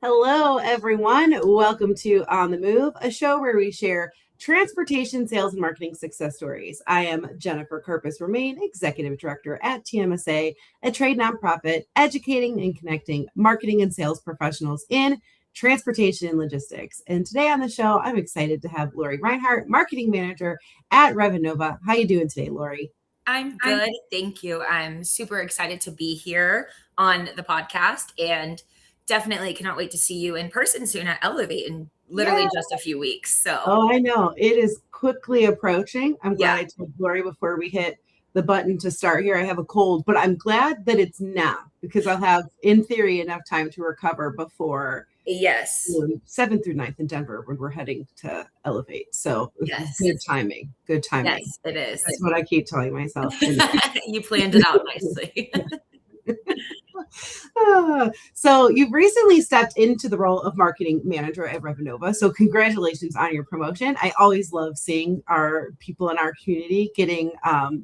Hello, everyone. Welcome to On the Move, a show where we share transportation, sales, and marketing success stories. I am Jennifer Karpus-Romain, Executive Director at TMSA, a trade nonprofit educating and connecting marketing and sales professionals in transportation and logistics. And today on the show, I'm excited to have Lorieanne Rinehart, Marketing Manager at Revenova. How you doing today, Lori? I'm good. Thank you. I'm super excited to be here on the podcast and definitely cannot wait to see you in person soon at Elevate in literally just a few weeks. Oh, I know. It is quickly approaching. I'm glad Yeah. I told Lori before we hit the button to start here. I have a cold, but I'm glad that it's now because I'll have, in theory, enough time to recover before Yes. 7th through 9th in Denver when we're heading to Elevate. So Yes. good timing. Good timing. Yes, it is. That's what I keep telling myself. You planned it out nicely. So you've recently stepped into the role of marketing manager at Revenova. So congratulations on your promotion. I always love seeing our people in our community getting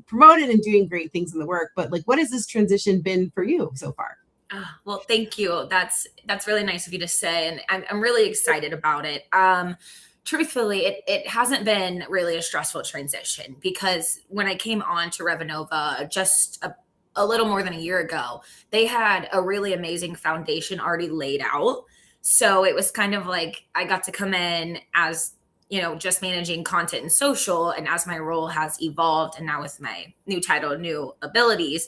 promoted and doing great things in the work. But what has this transition been for you so far? Well, thank you. That's really nice of you to say. And I'm really excited about it. Truthfully, it hasn't been really a stressful transition because when I came on to Revenova just a little more than a year ago, they had a really amazing foundation already laid out. So it was kind of like I got to come in as, just managing content and social. And as my role has evolved and now with my new title, new abilities,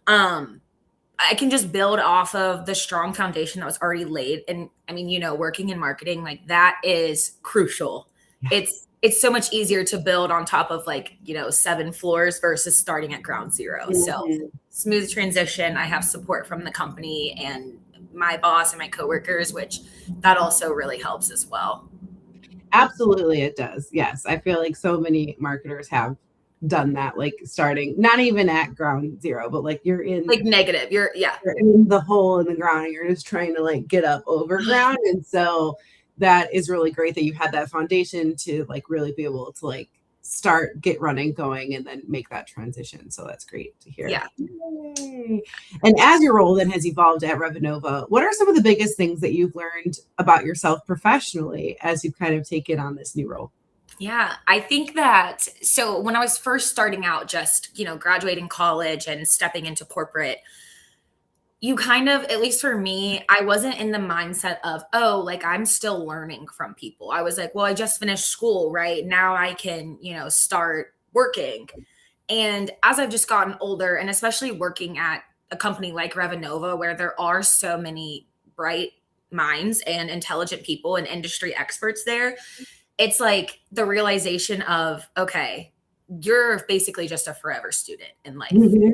I can just build off of the strong foundation that was already laid. And I mean, working in marketing, that is crucial. Yeah. It's so much easier to build on top of 7 floors versus starting at ground zero. Mm-hmm. So smooth transition. I have support from the company and my boss and my coworkers, which that also really helps as well. Absolutely, it does. Yes. I feel like so many marketers have done that, starting not even at ground zero, but you're in negative. You're in the hole in the ground and you're just trying to get up over ground. And so that is really great that you had that foundation to really be able to get running, going, and then make that transition. So that's great to hear. Yeah. Yay. And as your role then has evolved at Revenova, what are some of the biggest things that you've learned about yourself professionally as you've kind of taken on this new role? Yeah, I think that, so when I was first starting out, just, graduating college and stepping into corporate, you kind of, at least for me, I wasn't in the mindset of, I'm still learning from people. I was like, well, I just finished school, right? Now I can, start working. And as I've just gotten older, and especially working at a company like Revenova, where there are so many bright minds and intelligent people and industry experts there, it's the realization of, okay, you're basically just a forever student in life. Mm-hmm.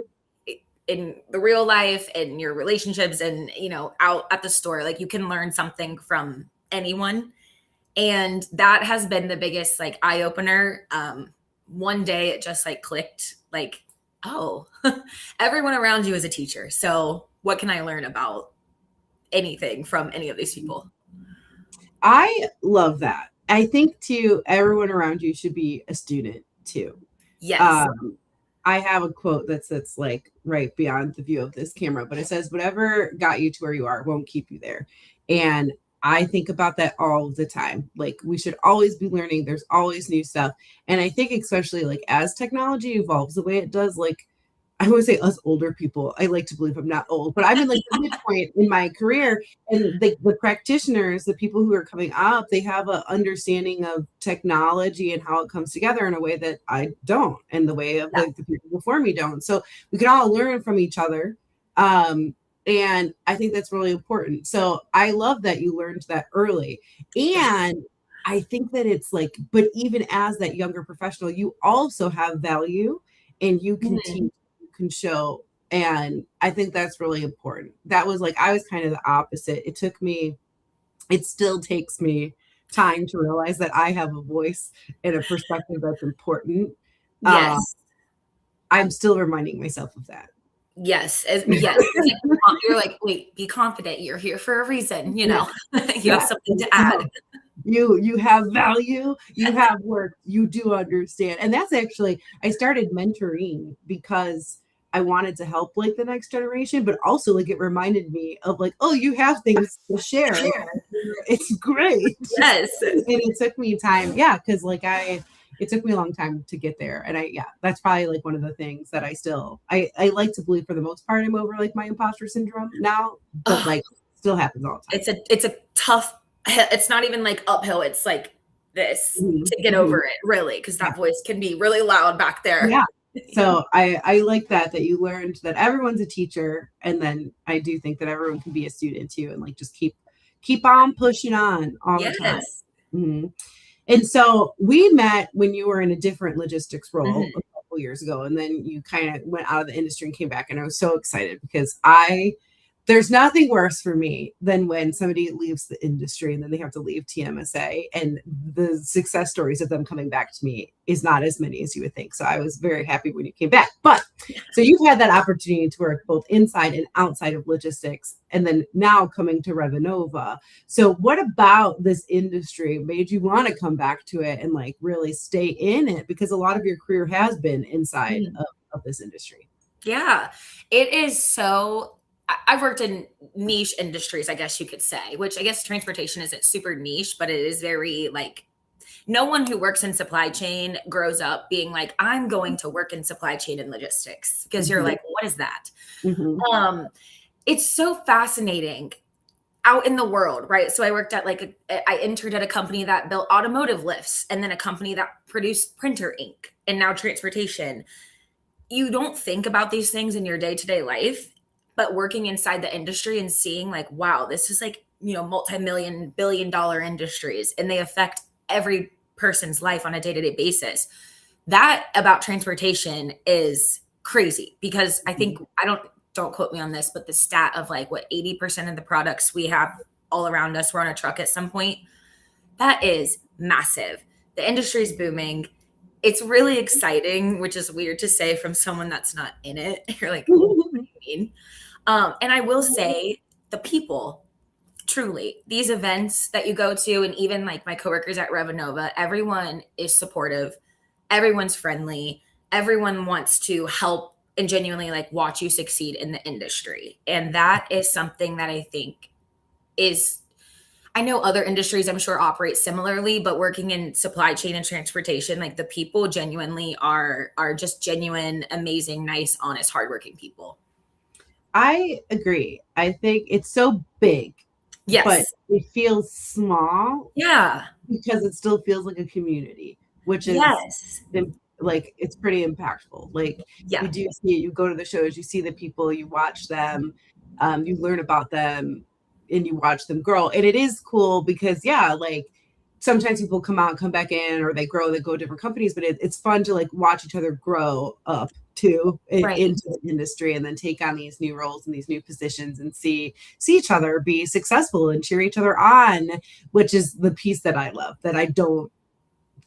In the real life and your relationships and, out at the store, you can learn something from anyone. And that has been the biggest eye opener. One day it just clicked everyone around you is a teacher. So what can I learn about anything from any of these people? I love that. I think too, everyone around you should be a student too. Yes. I have a quote that sits right beyond the view of this camera, but it says, whatever got you to where you are won't keep you there. And I think about that all the time. We should always be learning. There's always new stuff. And I think especially as technology evolves the way it does, I would say us older people, I like to believe I'm not old, but I'm in the midpoint in my career. And the practitioners, the people who are coming up, they have an understanding of technology and how it comes together in a way that I don't, and the way of the people before me don't. So we can all learn from each other. And I think that's really important. So I love that you learned that early. And I think that it's but even as that younger professional, you also have value and you can teach. Can show, and I think that's really important. That was I was kind of the opposite. It still takes me time to realize that I have a voice and a perspective that's important. Yes. I'm still reminding myself of that. Yes. Yes. You're wait, be confident. You're here for a reason, you have something to add. You have value, you have work, you do understand. And that's actually, I started mentoring because I wanted to help the next generation, but also it reminded me of oh, you have things to share. It's great. Yes. And it took me time. Yeah. Cause like it took me a long time to get there. And that's probably like one of the things that I like to believe for the most part, I'm over like my imposter syndrome now, but like still happens all the time. It's a tough, it's not even like uphill. It's like this to get over it, really. Cause that voice can be really loud back there. Yeah. So I like that you learned that everyone's a teacher. And then I do think that everyone can be a student too. And like, just keep on pushing on all the time. Mm-hmm. And so we met when you were in a different logistics role a couple years ago, and then you kind of went out of the industry and came back. And I was so excited because there's nothing worse for me than when somebody leaves the industry and then they have to leave TMSA, and the success stories of them coming back to me is not as many as you would think. So I was very happy when you came back. But so you've had that opportunity to work both inside and outside of logistics, and then now coming to Revenova. So what about this industry made you want to come back to it and like really stay in it? Because a lot of your career has been inside of this industry. Yeah, it is so. I've worked in niche industries, I guess you could say, which I guess transportation isn't super niche, but it is very like, no one who works in supply chain grows up being like, I'm going to work in supply chain and logistics, because you're like, what is that? It's so fascinating out in the world, right? So I worked at I interned at a company that built automotive lifts, and then a company that produced printer ink, and now transportation. You don't think about these things in your day-to-day life, but working inside the industry and seeing like, wow, this is like, multi-million, billion-dollar industries, and they affect every person's life on a day-to-day basis. That about transportation is crazy, because I think, don't quote me on this, but the stat of like what 80% of the products we have all around us were on a truck at some point. That is massive. The industry is booming. It's really exciting, which is weird to say from someone that's not in it. You're like, what do you mean? And I will say, the people, truly, these events that you go to, and even like my coworkers at Revenova, everyone is supportive. Everyone's friendly. Everyone wants to help and genuinely like watch you succeed in the industry. And that is something that I think is, I know other industries I'm sure operate similarly, but working in supply chain and transportation, like the people genuinely are just genuine, amazing, nice, honest, hardworking people. I agree. I think it's so big, but it feels small. Yeah. Because it still feels like a community, which is like, it's pretty impactful. Like you do see it, you go to the shows, you see the people, you watch them, you learn about them, and you watch them grow. And it is cool because like sometimes people come back in, or they grow, they go to different companies, but it's fun to like watch each other grow up too into the industry, and then take on these new roles and these new positions, and see each other be successful and cheer each other on, which is the piece that I love, that I don't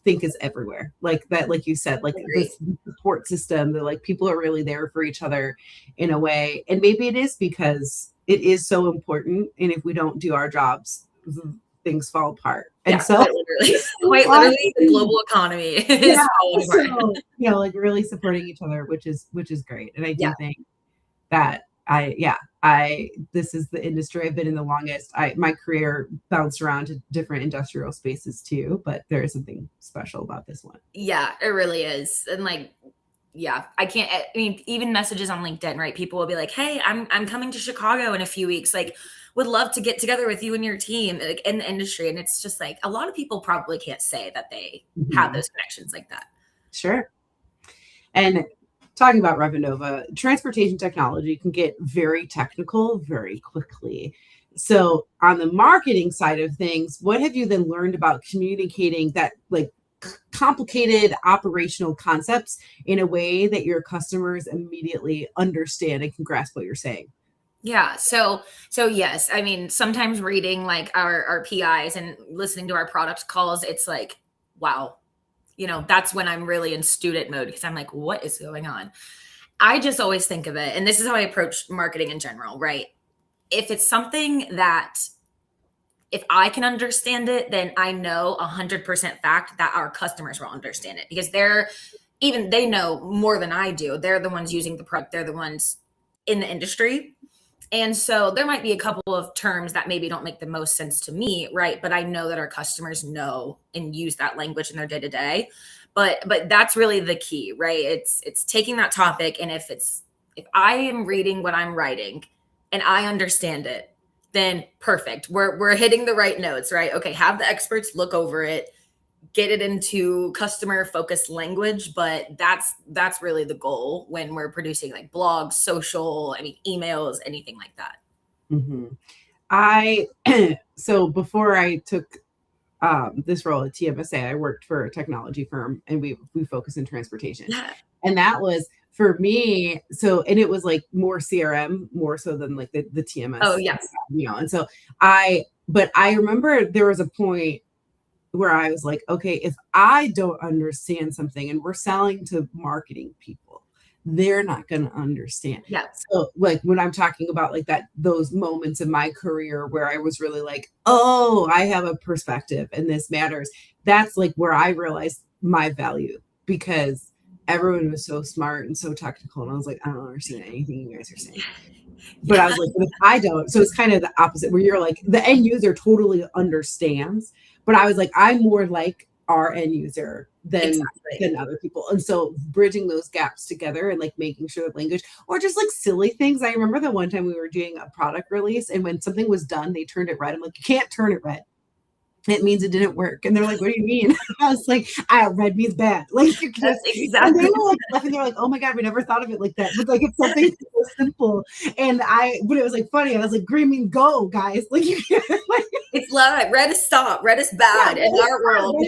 think is everywhere. Like that, like you said, like this support system, that like people are really there for each other in a way. And maybe it is because it is so important, and if we don't do our jobs, things fall apart. And so quite literally the global economy is falling apart. So, like really supporting each other, which is great. And I do think that this is the industry I've been in the longest. My career bounced around to different industrial spaces too, but there is something special about this one. Yeah, it really is. And like, I mean, even messages on LinkedIn, right? People will be like, hey, I'm coming to Chicago in a few weeks. Like, would love to get together with you and your team, like in the industry. And it's just like, a lot of people probably can't say that they have those connections like that. Sure. And talking about Revenova, transportation technology can get very technical very quickly. So on the marketing side of things, what have you then learned about communicating that like complicated operational concepts in a way that your customers immediately understand and can grasp what you're saying? Yeah. So yes, I mean, sometimes reading like our PIs and listening to our product calls, it's like, wow, that's when I'm really in student mode, because I'm like, what is going on? I just always think of it, and this is how I approach marketing in general, right? If it's something that, if I can understand it, then I know 100% fact that our customers will understand it, because they know more than I do. They're the ones using the product. They're the ones in the industry. And so there might be a couple of terms that maybe don't make the most sense to me, right? But I know that our customers know and use that language in their day to day. But that's really the key, right? It's taking that topic, and if I am reading what I'm writing and I understand it, then perfect. We're hitting the right notes, right? Okay, have the experts look over it, get it into customer focused language, but that's really the goal when we're producing like blogs, social, I mean, emails, anything like that. Mm-hmm. So before I took this role at TMSA, I worked for a technology firm, and we focus in transportation. Yeah. And that was for me. So, and it was like more CRM, more so than like the TMS. Oh, yes. And so but I remember there was a point where I was like, okay, if I don't understand something and we're selling to marketing people, they're not going to understand. Yeah. So like when I'm talking about like those moments in my career where I was really like, oh, I have a perspective and this matters. That's like where I realized my value, because everyone was so smart and so technical. And I was like, I don't understand anything you guys are saying. But I was like, but if I don't, so it's kind of the opposite, where you're like, the end user totally understands. But I was like, I'm more like our end user than other people. And so bridging those gaps together and like making sure that language, or just like silly things. I remember the one time we were doing a product release, and when something was done, they turned it red. I'm like, you can't turn it red. It means it didn't work. And they're like, what do you mean? I was like, red means bad. Like, you just, exactly. And they were like laughing. They're like, oh my God, we never thought of it like that. But like, it's something so simple. But it was like funny. I was like, green means go, guys. Like, you can't, like, it's love. Red is stop. Red is bad in our world.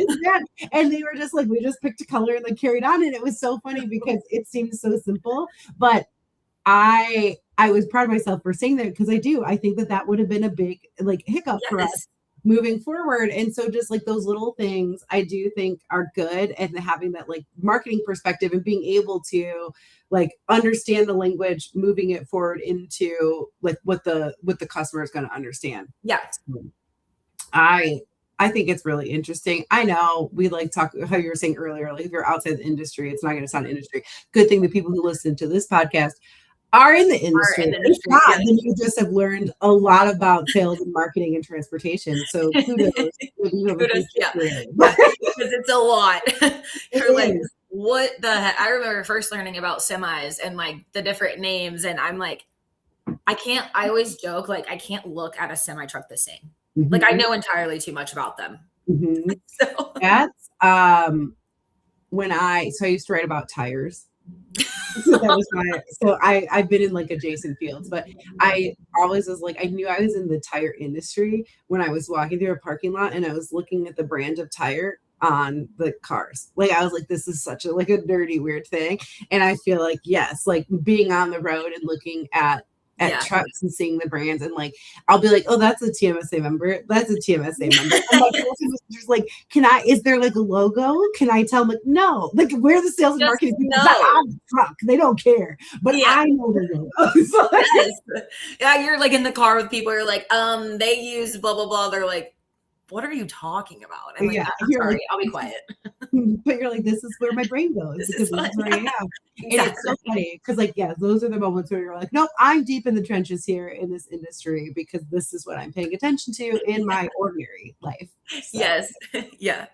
And they were just like, we just picked a color and like carried on. And it was so funny because it seemed so simple. But I was proud of myself for saying that, because I think that would have been a big like hiccup for us moving forward. And so just like those little things I do think are good, and having that like marketing perspective and being able to like understand the language, moving it forward into like what the customer is going to understand. Yeah. I think it's really interesting. I know we like talk how you were saying earlier, like if you're outside the industry, it's not going to sound industry. Good thing the people who listen to this podcast are in the industry. Then you just have learned a lot about sales and marketing and transportation. So kudos. Kudos, because it's a lot. You're like, what the heck? I remember first learning about semis and like the different names, and I'm like, I always joke, like, I can't look at a semi truck the same. Mm-hmm. Like, I know entirely too much about them. Mm-hmm. So that's when I used to write about tires. So I've been in like adjacent fields, but I always was like, I knew I was in the tire industry when I was walking through a parking lot and I was looking at the brand of tire on the cars. Like, I was like, this is such a nerdy, weird thing. And I feel like, yes, like being on the road and looking at trucks and seeing the brands, and like I'll be like, oh, that's a TMSA member. That's a TMSA member. And my just like, is there like a logo? Can I tell them like, no, like we're the sales and marketing people on the truck. They don't care. But I know the logo. So, yeah, you're like in the car with people, you're like, they use blah blah blah. They're like, what are you talking about? I'm like, I'm sorry, I'll be quiet. But you're like, this is where my brain goes, because this is where I am. Exactly. And it's so funny because like, those are the moments where you're like, nope, I'm deep in the trenches here in this industry, because this is what I'm paying attention to in my ordinary life. So. Yes. Yeah.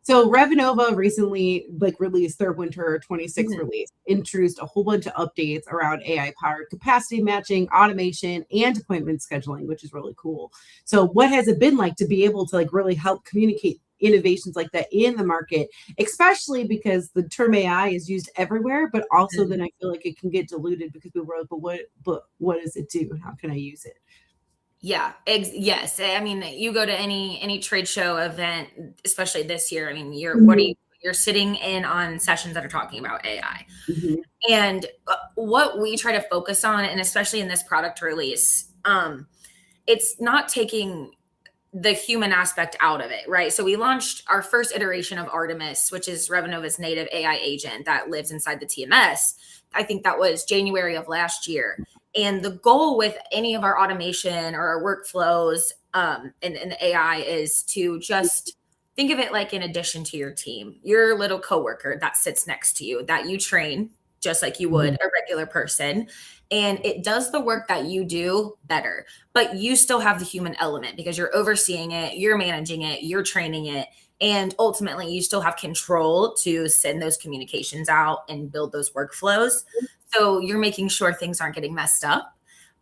So Revenova recently like released their winter 26 release, introduced a whole bunch of updates around AI powered capacity matching, automation, and appointment scheduling, which is really cool. So what has it been like to be able to like really help communicate innovations like that in the market, especially because the term AI is used everywhere, but also then I feel like it can get diluted because people are like, but what does it do? How can I use it? Yeah. Yes. I mean, you go to any trade show event, especially this year. I mean, you're sitting in on sessions that are talking about AI. Mm-hmm. And what we try to focus on, and especially in this product release, it's not taking the human aspect out of it, right? So we launched our first iteration of Artemis, which is Revenova's native AI agent that lives inside the TMS. I think that was January of last year. And the goal with any of our automation or our workflows in the AI is to just think of it like in addition to your team, your little coworker that sits next to you that you train just like you would a regular person. And it does the work that you do better, but you still have the human element because you're overseeing it, you're managing it, you're training it. And ultimately, you still have control to send those communications out and build those workflows. So you're making sure things aren't getting messed up,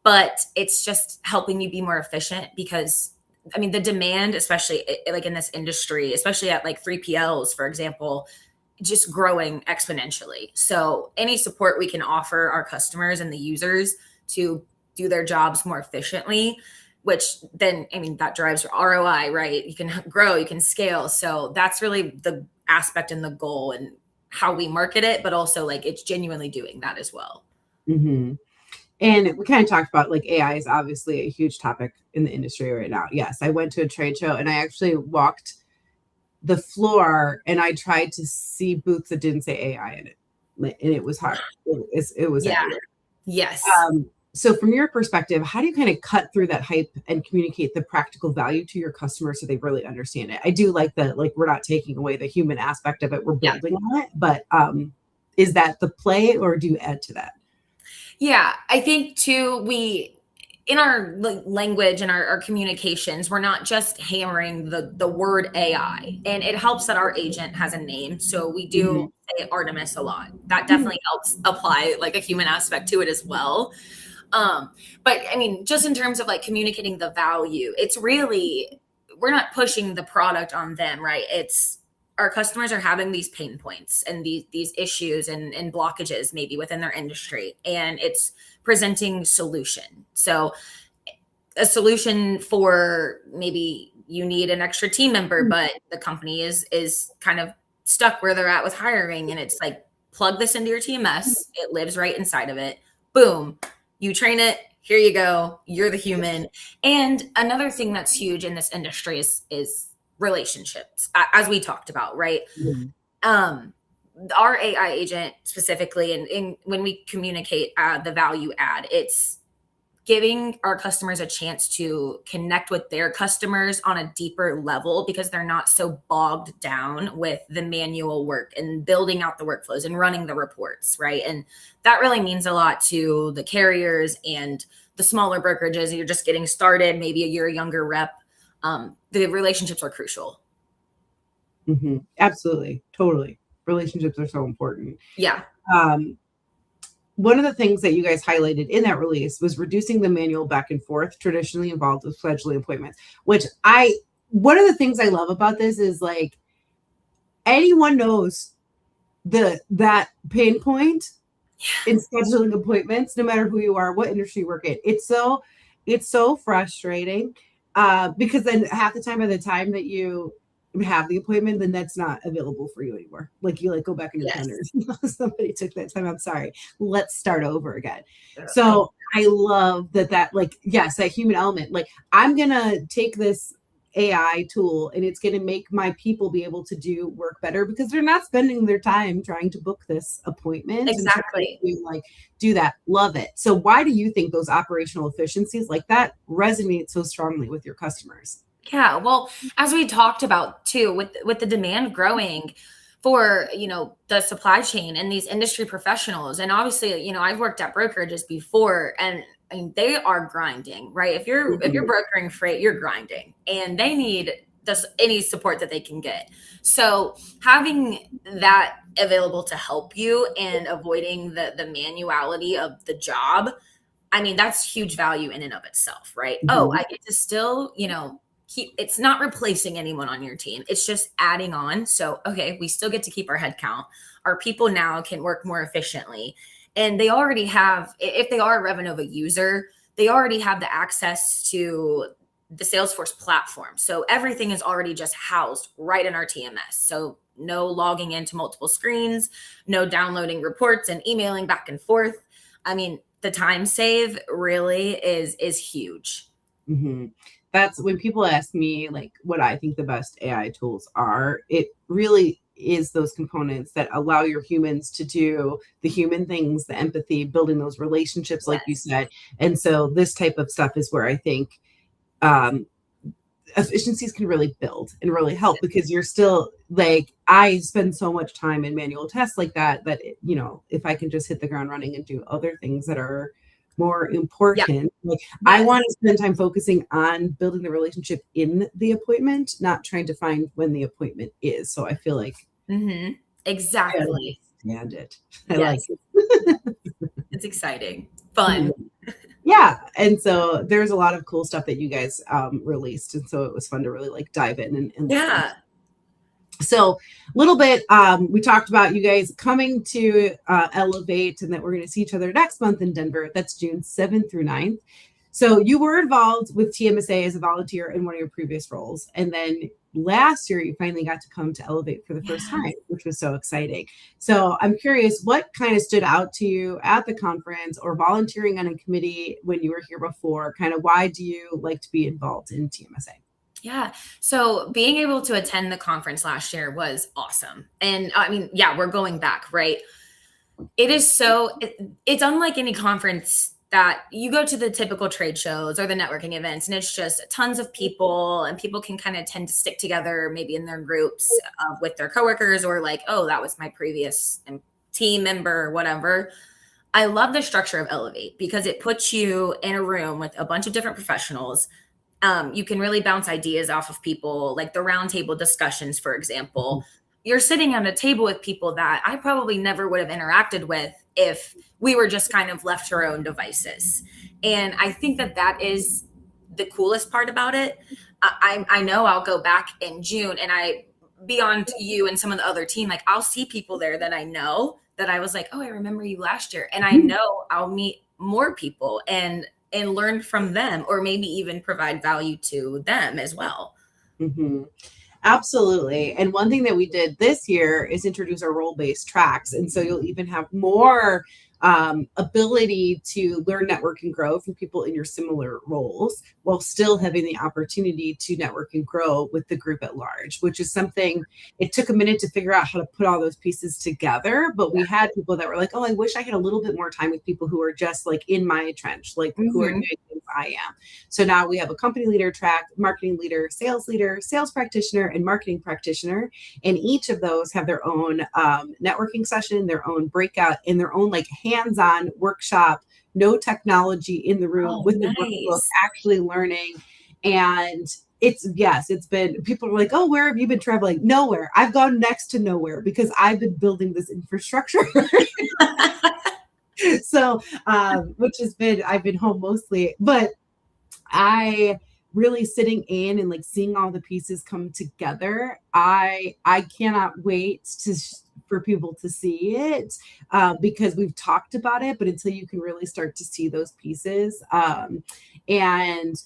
but it's just helping you be more efficient because I mean, the demand, especially like in this industry, especially at like 3PLs, for example, just growing exponentially. So any support we can offer our customers and the users to do their jobs more efficiently, which then, I mean, that drives your ROI, right? You can grow, you can scale. So that's really the aspect and the goal and how we market it, but also like it's genuinely doing that as well. Mm-hmm. And we kind of talked about like AI is obviously a huge topic in the industry right now. Yes, I went to a trade show and I actually walked the floor and I tried to see booths that didn't say AI in it. And it was hard. It was everywhere. Yes. So from your perspective, how do you kind of cut through that hype and communicate the practical value to your customers so they really understand it? I do like that, like we're not taking away the human aspect of it, we're building on it, but is that the play or do you add to that? Yeah, I think too, we in our language and our communications, we're not just hammering the word AI. And it helps that our agent has a name. So we do say Artemis a lot. That definitely helps apply like a human aspect to it as well. But I mean, just in terms of like communicating the value, it's really, we're not pushing the product on them, right? It's our customers are having these pain points and these issues and blockages maybe within their industry, and it's presenting solution. So a solution for maybe you need an extra team member, but the company is kind of stuck where they're at with hiring, and it's like plug this into your TMS. It lives right inside of it. Boom, you train it. Here you go. You're the human. And another thing that's huge in this industry is relationships, as we talked about, right? Our AI agent specifically, and when we communicate the value add, it's giving our customers a chance to connect with their customers on a deeper level because they're not so bogged down with the manual work and building out the workflows and running the reports, right? And that really means a lot to the carriers and the smaller brokerages. You're just getting started, maybe you're a younger rep. The relationships are crucial. Absolutely. Totally. Relationships are so important. Yeah. One of the things that you guys highlighted in that release was reducing the manual back and forth traditionally involved with scheduling appointments, which one of the things I love about this is like anyone knows that pain point in scheduling appointments, no matter who you are, what industry you work in. It's so frustrating because then half the time by the time that you have the appointment, then that's not available for you anymore. Like you like go back in your calendars. Somebody took that time. I'm sorry. Let's start over again. So I love that like, yes, that human element. Like I'm going to take this AI tool and it's going to make my people be able to do work better because they're not spending their time trying to book this appointment. Exactly. And like do that. Love it. So why do you think those operational efficiencies like that resonate so strongly with your customers? Yeah, well, as we talked about too, with the demand growing for, the supply chain and these industry professionals, and obviously, I've worked at brokerages before, and they are grinding, right? If you're brokering freight, you're grinding, and they need any support that they can get. So having that available to help you and avoiding the manuality of the job, that's huge value in and of itself, right? Oh, I get to still, it's not replacing anyone on your team. It's just adding on. So, okay, we still get to keep our head count. Our people now can work more efficiently. And they already have, if they are a Revenova user, they already have the access to the Salesforce platform. So everything is already just housed right in our TMS. So no logging into multiple screens, no downloading reports and emailing back and forth. The time save really is huge. That's when people ask me like what I think the best AI tools are. It really is those components that allow your humans to do the human things, the empathy, building those relationships, like you said. And so this type of stuff is where I think efficiencies can really build and really help, because you're still like, I spend so much time in manual tests like that, if I can just hit the ground running and do other things that are more important, like I want to spend time focusing on building the relationship in the appointment, not trying to find when the appointment is. So I feel like exactly. I understand it. I like it. It's exciting, fun. Yeah. And so there's a lot of cool stuff that you guys released. And so it was fun to really like dive in and listen. So a little bit, we talked about you guys coming to Elevate, and that we're going to see each other next month in Denver. That's June 7th through 9th. So you were involved with TMSA as a volunteer in one of your previous roles. And then last year, you finally got to come to Elevate for the first time, which was so exciting. So I'm curious, what kind of stood out to you at the conference or volunteering on a committee when you were here before? Kind of why do you like to be involved in TMSA? Yeah. So being able to attend the conference last year was awesome. And I mean, yeah, we're going back, right? It is it's unlike any conference that you go to the typical trade shows or the networking events, and it's just tons of people, and people can kind of tend to stick together maybe in their groups with their coworkers, or like, oh, that was my previous team member or whatever. I love the structure of Elevate because it puts you in a room with a bunch of different professionals. You can really bounce ideas off of people, like the roundtable discussions, for example. You're sitting on a table with people that I probably never would have interacted with if we were just kind of left to our own devices. And I think that is the coolest part about it. I know I'll go back in June, and beyond you and some of the other team, like I'll see people there that I know that I was like, oh, I remember you last year. And I know I'll meet more people and learn from them, or maybe even provide value to them as well. Absolutely. And one thing that we did this year is introduce our role-based tracks. And so you'll even have more ability to learn, network, and grow from people in your similar roles, while still having the opportunity to network and grow with the group at large, which is something it took a minute to figure out how to put all those pieces together. But we had people that were like, oh, I wish I had a little bit more time with people who are just like in my trench, like who are doing things I am. So now we have a company leader track, marketing leader, sales practitioner, and marketing practitioner. And each of those have their own networking session, their own breakout, and their own like hands-on workshop, no technology in the room with the workbook, actually learning. And it's been, people are like, oh, where have you been traveling? Nowhere. I've gone next to nowhere because I've been building this infrastructure. So, which has been, I've been home mostly, but I really sitting in and like seeing all the pieces come together. I cannot wait for people to see it because we've talked about it, but until you can really start to see those pieces, and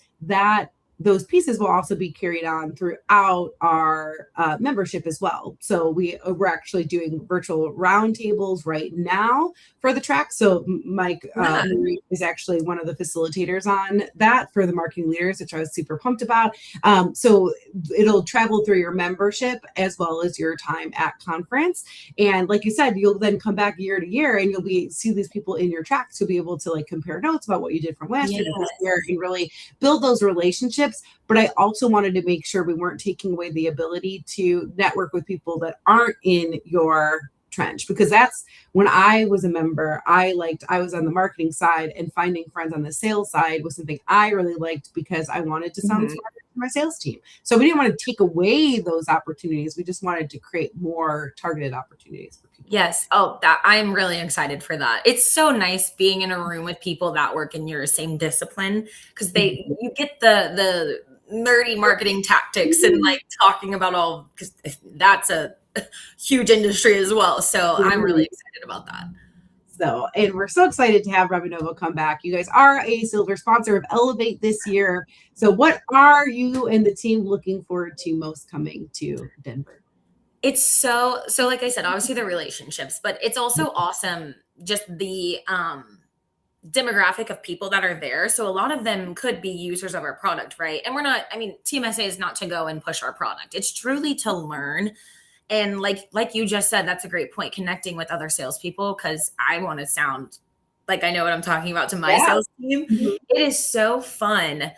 those pieces will also be carried on throughout our membership as well. So we're actually doing virtual roundtables right now for the track. So Mike is actually one of the facilitators on that for the marketing leaders, which I was super pumped about. So it'll travel through your membership as well as your time at conference. And like you said, you'll then come back year to year and you'll see these people in your tracks. You'll be able to like compare notes about what you did from last year to this year and really build those relationships. But I also wanted to make sure we weren't taking away the ability to network with people that aren't in your trench, because that's when I was a member, I was on the marketing side, and finding friends on the sales side was something I really liked because I wanted to sound smarter for my sales team. So we didn't want to take away those opportunities. We just wanted to create more targeted opportunities for people. Yes. Oh, I'm really excited for that. It's so nice being in a room with people that work in your same discipline, because you get the nerdy marketing tactics and like talking about all, because that's a huge industry as well. So I'm really excited about that. So, and we're so excited to have Revenova come back. You guys are a silver sponsor of Elevate this year. So what are you and the team looking forward to most coming to Denver? It's so like I said, obviously the relationships, but it's also awesome just the demographic of people that are there. So a lot of them could be users of our product, right? And TMSA is not to go and push our product. It's truly to learn. And like you just said, that's a great point, connecting with other salespeople, because I want to sound like I know what I'm talking about to my sales team. It is so fun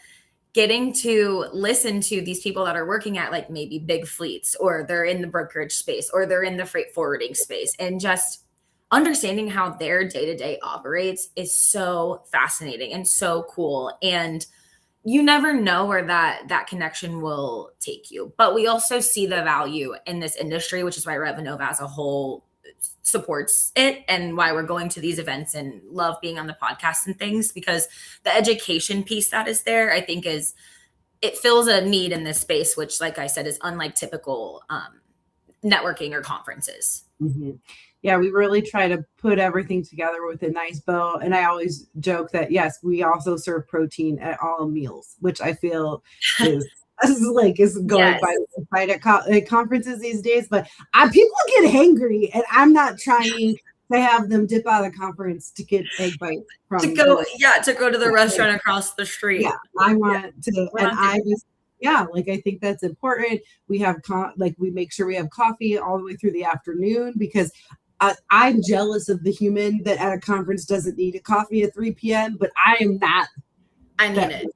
getting to listen to these people that are working at like maybe big fleets, or they're in the brokerage space, or they're in the freight forwarding space, and just understanding how their day-to-day operates is so fascinating and so cool. And you never know where that connection will take you. But we also see the value in this industry, which is why Revenova as a whole supports it, and why we're going to these events and love being on the podcast and things, because the education piece that is there, I think it fills a need in this space, which, like I said, is unlike typical networking or conferences. Mm-hmm. Yeah, we really try to put everything together with a nice bow. And I always joke that, yes, we also serve protein at all meals, which I feel is going Yes. by at conferences these days. But people get hangry, and I'm not trying to have them dip out of the conference to get egg bites from to go to the restaurant across the street. Yeah, I want to, and I just, yeah, like I think that's important. We have we make sure we have coffee all the way through the afternoon, because I'm jealous of the human that at a conference doesn't need a coffee at 3 p.m., but I am not. I mean it.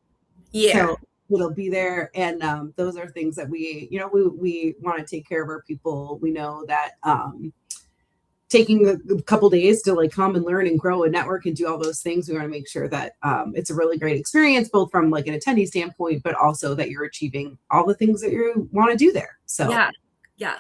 Yeah. So it'll be there. And those are things that we want to take care of our people. We know that taking a couple days to like come and learn and grow and network and do all those things, we want to make sure that it's a really great experience, both from like an attendee standpoint, but also that you're achieving all the things that you want to do there. So yeah.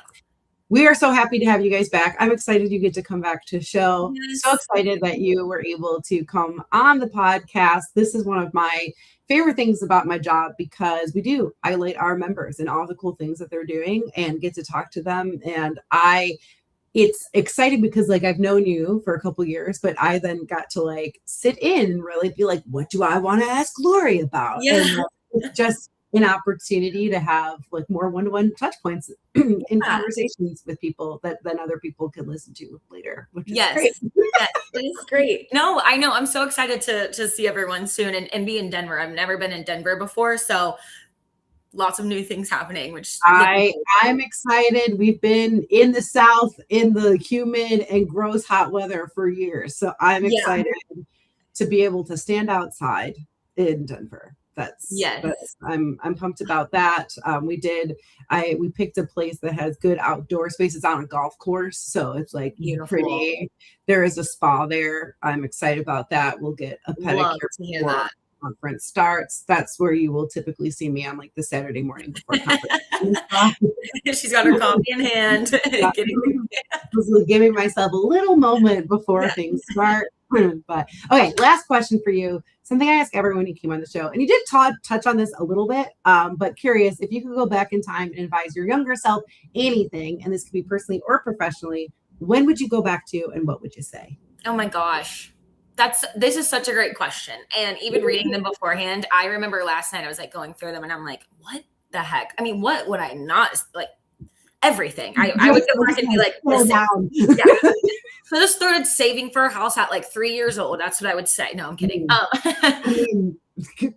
We are so happy to have you guys back. I'm excited you get to come back to the show. Yes. So excited that you were able to come on the podcast. This is one of my favorite things about my job, because we do highlight our members and all the cool things that they're doing and get to talk to them. And it's exciting because like I've known you for a couple of years, but I then got to like sit in and really be like, what do I want to ask Lori about? Yeah. And it's just an opportunity to have like more one-to-one touch points in conversations with people that then other people can listen to later, which is great. Yes, it is great. No, I know. I'm so excited to see everyone soon and be in Denver. I've never been in Denver before, so lots of new things happening, which I'm excited. We've been in the South in the humid and gross hot weather for years, so I'm excited to be able to stand outside in Denver. I'm pumped about that. We picked a place that has good outdoor spaces on a golf course, so it's like beautiful. Pretty. There is a spa there. I'm excited about that. We'll get a pedicure before the conference starts. That's where you will typically see me on like the Saturday morning before conference. She's got her coffee in hand. Giving myself a little moment before things start. But okay, last question for you. Something I ask everyone who came on the show, and you did touch on this a little bit, but curious, if you could go back in time and advise your younger self anything, and this could be personally or professionally, when would you go back to and what would you say? Oh my gosh. This is such a great question. And even reading them beforehand, I remember last night I was like going through them and I'm like, what the heck? I mean, what would I not like? Everything. I would go back and be like, listen, so I just started saving for a house at like 3 years old. That's what I would say. No, I'm kidding.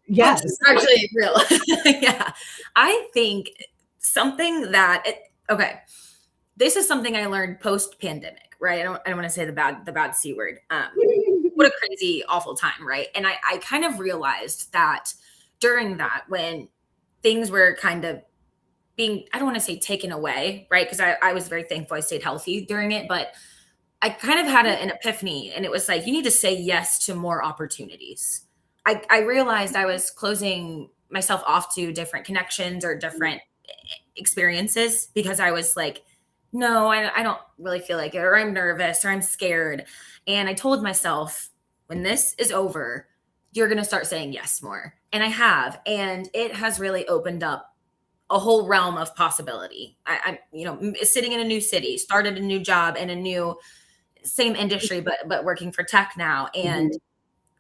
Yes, actually real. Yeah. I think something that this is something I learned post-pandemic, right? I don't want to say the bad C word. What a crazy, awful time, right? And I kind of realized that during that, when things were kind of being, I don't want to say taken away, right? Because I was very thankful I stayed healthy during it, but I kind of had an epiphany, and it was like, you need to say yes to more opportunities. I realized I was closing myself off to different connections or different experiences because I was like, no, I don't really feel like it, or I'm nervous, or I'm scared. And I told myself, when this is over, you're going to start saying yes more. And I have, and it has really opened up a whole realm of possibility. I'm sitting in a new city, started a new job in a new same industry, but working for tech now. And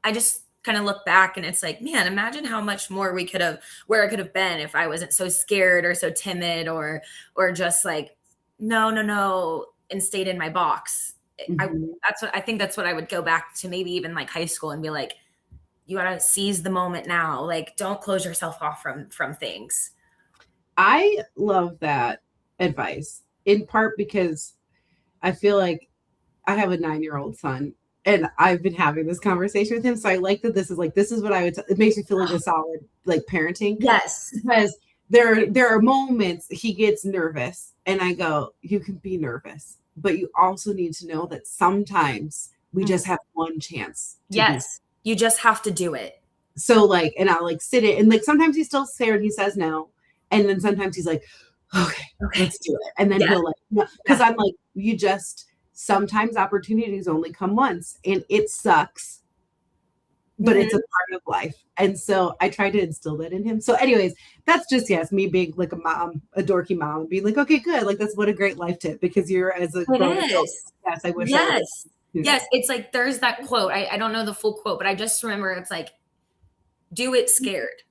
I just kind of look back and it's like, man, imagine how much more where I could have been if I wasn't so scared or so timid or just like, no, and stayed in my box. I think that's what I would go back to, maybe even like high school, and be like, you got to seize the moment now. Like, don't close yourself off from things. I love that advice, in part because I feel like I have a 9-year-old son, and I've been having this conversation with him. So I like that this is what I would, it makes me feel like a solid, like parenting. Yes. Because there are moments he gets nervous and I go, you can be nervous, but you also need to know that sometimes we just have one chance. Yes. You just have to do it. So like, and I'll like sit it, and like sometimes he's still scared, he says no. And then sometimes he's like, okay, let's do it. And then he'll like, no, because I'm like, sometimes opportunities only come once and it sucks, but it's a part of life. And so I try to instill that in him. So anyways, that's just, yes, me being like a mom, a dorky mom, and being like, okay, good. Like, that's what a great life tip, because you're as a grown adult. Yes, I wish. Yes. It's like, there's that quote. I don't know the full quote, but I just remember it's like, do it scared.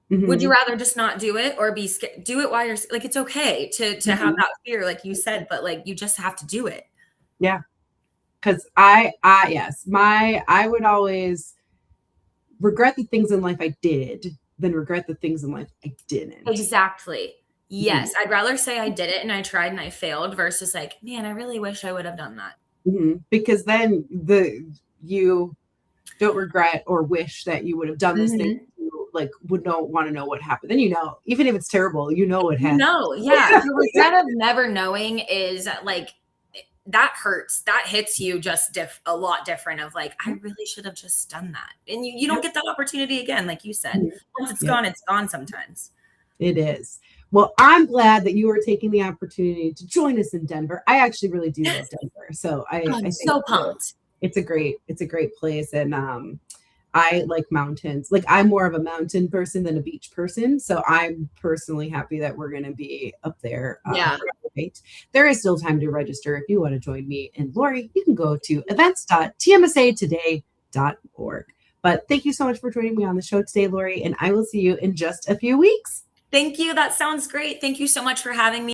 Would you rather just not do it or be scared? Do it while you're like, it's okay to have that fear, like you said, but like, you just have to do it. Yeah. Cause I would always regret the things in life I did than regret the things in life I didn't. Exactly. Yes. I'd rather say I did it and I tried and I failed versus like, man, I really wish I would have done that. Because then you don't regret or wish that you would have done this thing. You like would not want to know what happened. Then even if it's terrible, what happened. The regret of never knowing is like, that hurts. That hits you just a lot different of like, I really should have just done that. And you don't get that opportunity again. Like you said, once it's gone sometimes. It is. Well, I'm glad that you are taking the opportunity to join us in Denver. I actually really do love Denver. So I'm so pumped. It's a great place. And I like mountains. Like, I'm more of a mountain person than a beach person. So I'm personally happy that we're going to be up there. Right. There is still time to register. If you want to join me and Lori, you can go to events.tmsatoday.org. But thank you so much for joining me on the show today, Lori, and I will see you in just a few weeks. Thank you. That sounds great. Thank you so much for having me.